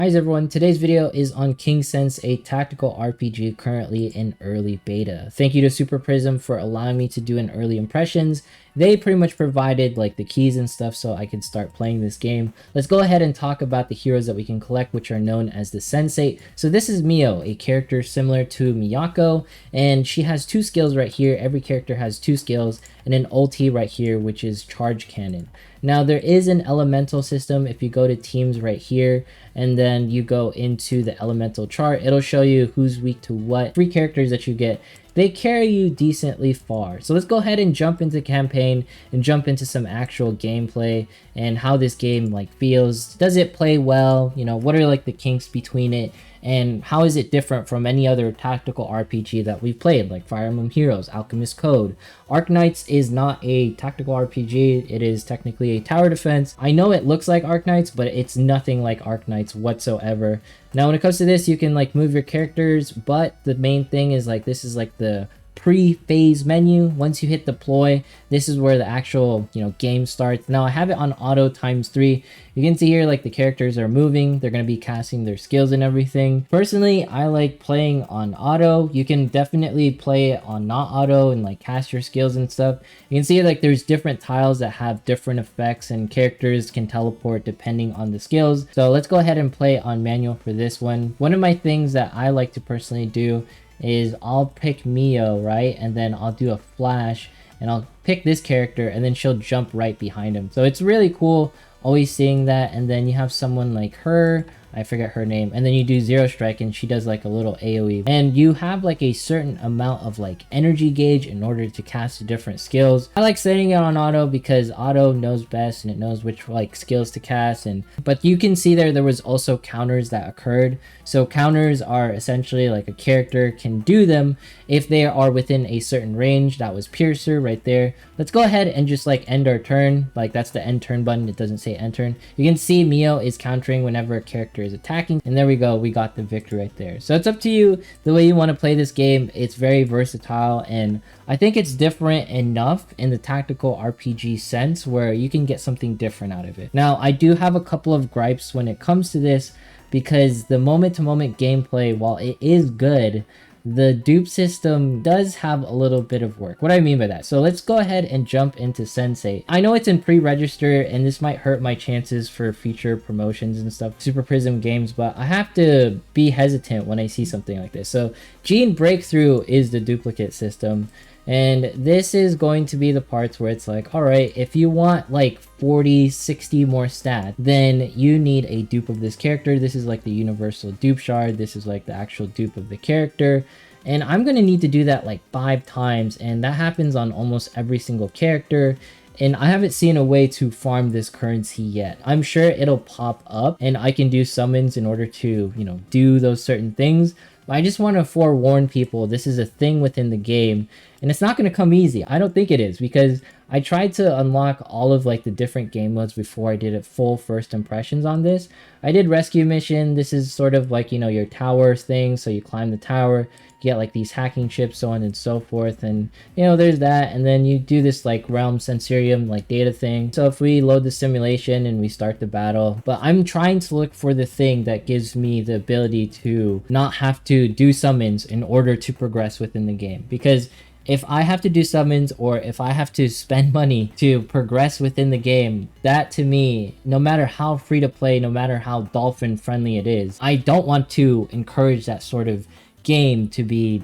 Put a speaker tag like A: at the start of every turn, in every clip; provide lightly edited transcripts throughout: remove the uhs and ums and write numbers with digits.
A: Hi everyone, today's video is on KingSense, a tactical RPG currently in early beta. Thank you to Super Prism for allowing me to do an early impressions. They pretty much provided like the keys and stuff so I could start playing this game. Let's go ahead and talk about the heroes that we can collect, which are known as the Sensate. So this is Mio, a character similar to Miyako, and she has two skills right here. Every character has two skills and an ulti right here, which is Charge Cannon. Now there is an elemental system. If you go to teams right here and then you go into the elemental chart, it'll show you who's weak to what. Three characters that you get, they carry you decently far. So let's go ahead and jump into campaign and jump into some actual gameplay and how this game like feels. Does it play well? You know, what are like the kinks between it? And how is it different from any other tactical RPG that we've played, like Fire Emblem Heroes, Alchemist Code? Arknights is not a tactical RPG, it is technically a tower defense. I know it looks like Arknights, but it's nothing like Arknights whatsoever. Now when it comes to this, you can like move your characters, but the main thing is like this is like the pre-phase menu. Once you hit deploy, this is where the actual game starts. Now I have it on auto ×3. You can see here like the characters are moving, they're going to be casting their skills and everything. Personally, I like playing on auto. You can definitely play it on not auto and like cast your skills and stuff. You can see like there's different tiles that have different effects and characters can teleport depending on the skills. So let's go ahead and play on manual for this one. One of my things that I like to personally do is I'll pick Mio, right? And then I'll do a flash and I'll pick this character and then she'll jump right behind him. So it's really cool always seeing that. And then you have someone like her, I forget her name, and then you do zero strike and she does like a little AoE. And you have like a certain amount of like energy gauge in order to cast different skills. I like setting it on auto because auto knows best and it knows which like skills to cast. But you can see there was also counters that occurred. So counters are essentially like a character can do them if they are within a certain range. That was Piercer right there. Let's go ahead and just like end our turn. Like that's the end turn button. It doesn't say end turn. You can see Mio is countering whenever a character is attacking, and there we go, we got the victory right there. So it's up to you the way you want to play this game. It's very versatile and I think it's different enough in the tactical RPG sense where you can get something different out of it. Now I do have a couple of gripes when it comes to this because the moment-to-moment gameplay, while it is good, the dupe system does have a little bit of work. What do I mean by that? So let's go ahead and jump into Sensate. I know it's in pre-register and this might hurt my chances for future promotions and stuff, Super Prism games, but I have to be hesitant when I see something like this. So Gene Breakthrough is the duplicate system. And this is going to be the parts where it's like, all right, if you want like 40, 60 more stat, then you need a dupe of this character. This is like the universal dupe shard. This is like the actual dupe of the character. And I'm going to need to do that like 5 times. And that happens on almost every single character. And I haven't seen a way to farm this currency yet. I'm sure it'll pop up and I can do summons in order to, do those certain things. But I just want to forewarn people, this is a thing within the game and it's not going to come easy. I don't think it is, because I tried to unlock all of like the different game modes before I did a full first impressions on this. I did rescue mission. This is sort of like, your towers thing. So you climb the tower, you get like these hacking chips, so on and so forth. And there's that. And then you do this like realm sensorium like data thing. So if we load the simulation and we start the battle, but I'm trying to look for the thing that gives me the ability to not have to do summons in order to progress within the game. Because if I have to do summons or if I have to spend money to progress within the game, that to me, no matter how free to play, no matter how dolphin friendly it is, I don't want to encourage that sort of game to be,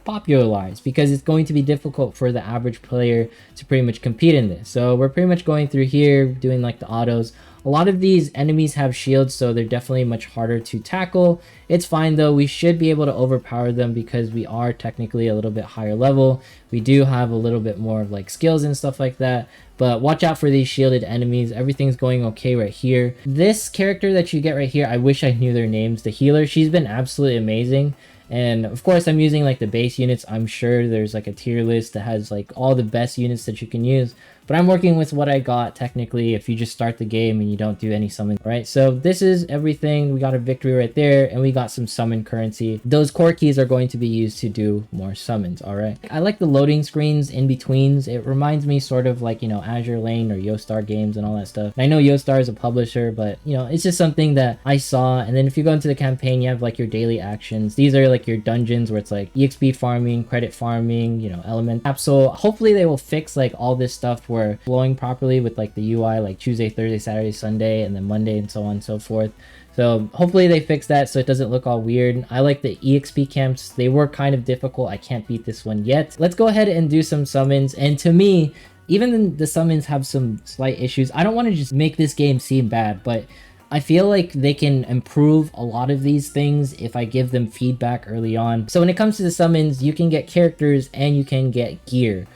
A: popularized, because it's going to be difficult for the average player to pretty much compete in this. So we're pretty much going through here doing like the autos. A lot of these enemies have shields, so they're definitely much harder to tackle. It's fine though, we should be able to overpower them because we are technically a little bit higher level. We do have a little bit more of like skills and stuff like that, but watch out for these shielded enemies. Everything's going okay right here. This character that you get right here, I wish I knew their names. The healer, she's been absolutely amazing. And of course I'm using like the base units. I'm sure there's like a tier list that has like all the best units that you can use, but I'm working with what I got technically if you just start the game and you don't do any summon. All right, so this is everything. We got a victory right there, and we got some summon currency. Those core keys are going to be used to do more summons. All right, I like the loading screens in betweens. It reminds me sort of like, you know, Azure Lane or Yostar games and all that stuff. And I know Yostar is a publisher, but you know, it's just something that I saw. And then if you go into the campaign, you have like your daily actions. These are like your dungeons where it's like EXP farming, credit farming, you know, element capsule. Hopefully they will fix like all this stuff where flowing properly with like the UI, like Tuesday, Thursday, Saturday, Sunday, and then Monday, and so on and so forth. So hopefully they fix that so it doesn't look all weird. I like the EXP camps. They were kind of difficult. I can't beat this one yet. Let's go ahead and do some summons. And to me, even the summons have some slight issues. I don't want to just make this game seem bad, but I feel like they can improve a lot of these things if I give them feedback early on. So when it comes to the summons, you can get characters and you can get gear.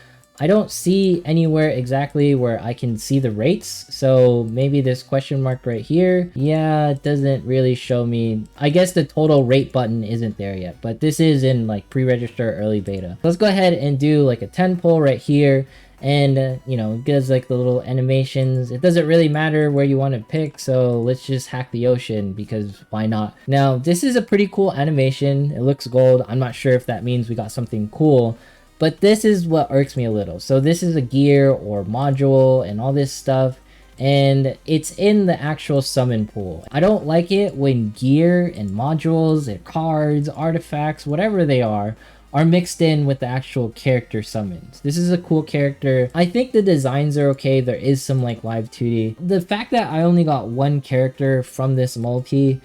A: I don't see anywhere exactly where I can see the rates, so maybe this question mark right here. Yeah, it doesn't really show me. I guess the total rate button isn't there yet, but this is in like pre-register early beta. Let's go ahead and do like a 10 pull right here. And you know, it gives like the little animations. It doesn't really matter where you want to pick, so let's just hack the ocean because why not? Now this is a pretty cool animation. It looks gold. I'm not sure if that means we got something cool, but this is what irks me a little. So this is a gear or module and all this stuff, and it's in the actual summon pool. I don't like it when gear and modules and cards, artifacts, whatever they are mixed in with the actual character summons. This is a cool character. I think the designs are okay. There is some like live 2D. The fact that I only got one character from this multi,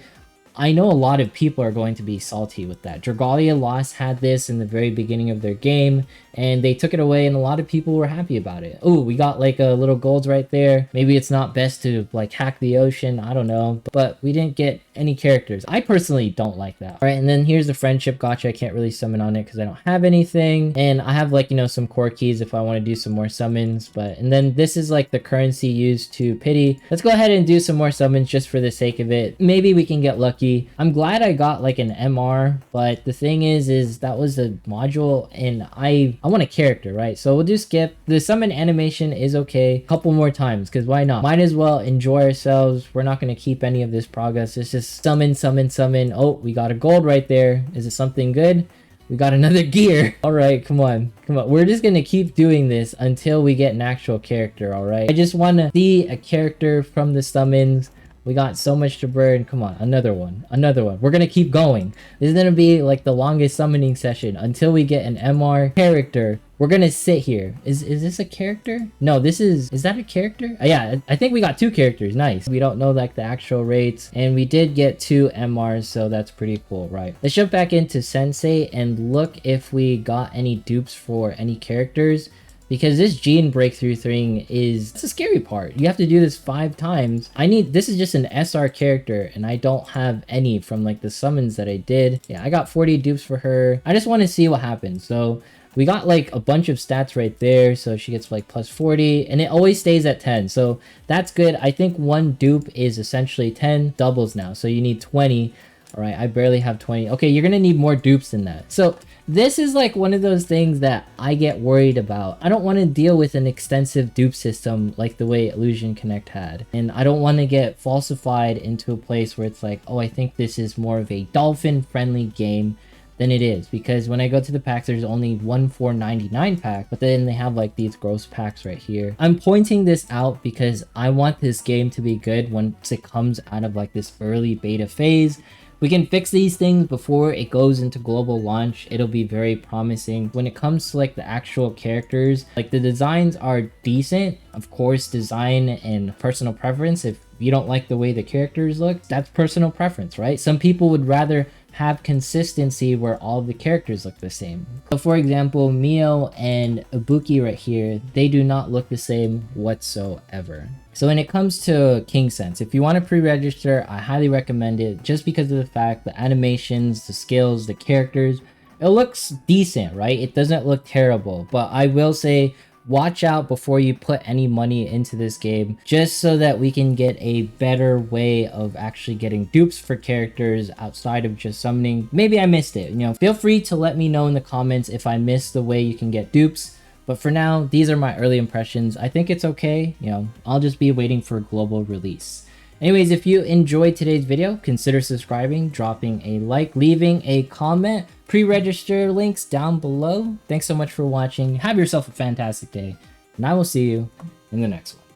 A: I know a lot of people are going to be salty with that. Dragalia Lost had this in the very beginning of their game, and they took it away, and a lot of people were happy about it. Oh, we got like a little golds right there. Maybe it's not best to like hack the ocean, I don't know, but we didn't get any characters. I personally don't like that. All right, and then here's the friendship gotcha. I can't really summon on it because I don't have anything, and I have like, you know, some core keys if I want to do some more summons. But and then this is like the currency used to pity. Let's go ahead and do some more summons just for the sake of it. Maybe we can get lucky. I'm glad I got like an MR, but the thing is that was a module, and I want a character, right? So we'll do skip. The summon animation is okay. A couple more times, because why not? Might as well enjoy ourselves. We're not going to keep any of this progress. It's just summon, summon, summon. Oh, we got a gold right there. Is it something good? We got another gear. All right, come on. Come on. We're just going to keep doing this until we get an actual character, all right? I just want to see a character from the summons. We got so much to burn. Come on, another one, another one. We're gonna keep going. This is gonna be like the longest summoning session until we get an MR character. We're gonna sit here. Is this a character? No, is that a character? Yeah, I think we got two characters. Nice. We don't know like the actual rates, and we did get 2 MRs, so that's pretty cool, right? Let's jump back into Sensei and look if we got any dupes for any characters. Because this gene breakthrough thing it's a scary part. You have to do this 5 times. This is just an SR character, and I don't have any from like the summons that I did. Yeah, I got 40 dupes for her. I just want to see what happens. So we got like a bunch of stats right there. So she gets like plus 40, and it always stays at 10. So that's good. I think 1 dupe is essentially 10 doubles now. So you need 20. All right, I barely have 20. Okay, you're gonna need more dupes than that. So this is like one of those things that I get worried about. I don't want to deal with an extensive dupe system like the way Illusion Connect had. And I don't want to get falsified into a place where it's like, oh, I think this is more of a dolphin friendly game than it is. Because when I go to the packs, there's only 1 499 pack, but then they have like these gross packs right here. I'm pointing this out because I want this game to be good once it comes out of like this early beta phase. We can fix these things before it goes into global launch. It'll be very promising. When it comes to like the actual characters, like the designs are decent. Of course, design and personal preference. If you don't like the way the characters look, that's personal preference, right? Some people would rather have consistency where all the characters look the same. So for example, Mio and Ibuki right here, they do not look the same whatsoever. So when it comes to KingSense, if you want to pre-register, I highly recommend it just because of the fact the animations, the skills, the characters, it looks decent, right? It doesn't look terrible, but I will say watch out before you put any money into this game, just so that we can get a better way of actually getting dupes for characters outside of just summoning. Maybe I missed it, you know, feel free to let me know in the comments if I missed the way you can get dupes But for now, these are my early impressions. I think it's okay. You know, I'll just be waiting for global release. Anyways, if you enjoyed today's video, consider subscribing, dropping a like, leaving a comment, pre-register links down below. Thanks so much for watching. Have yourself a fantastic day, and I will see you in the next one.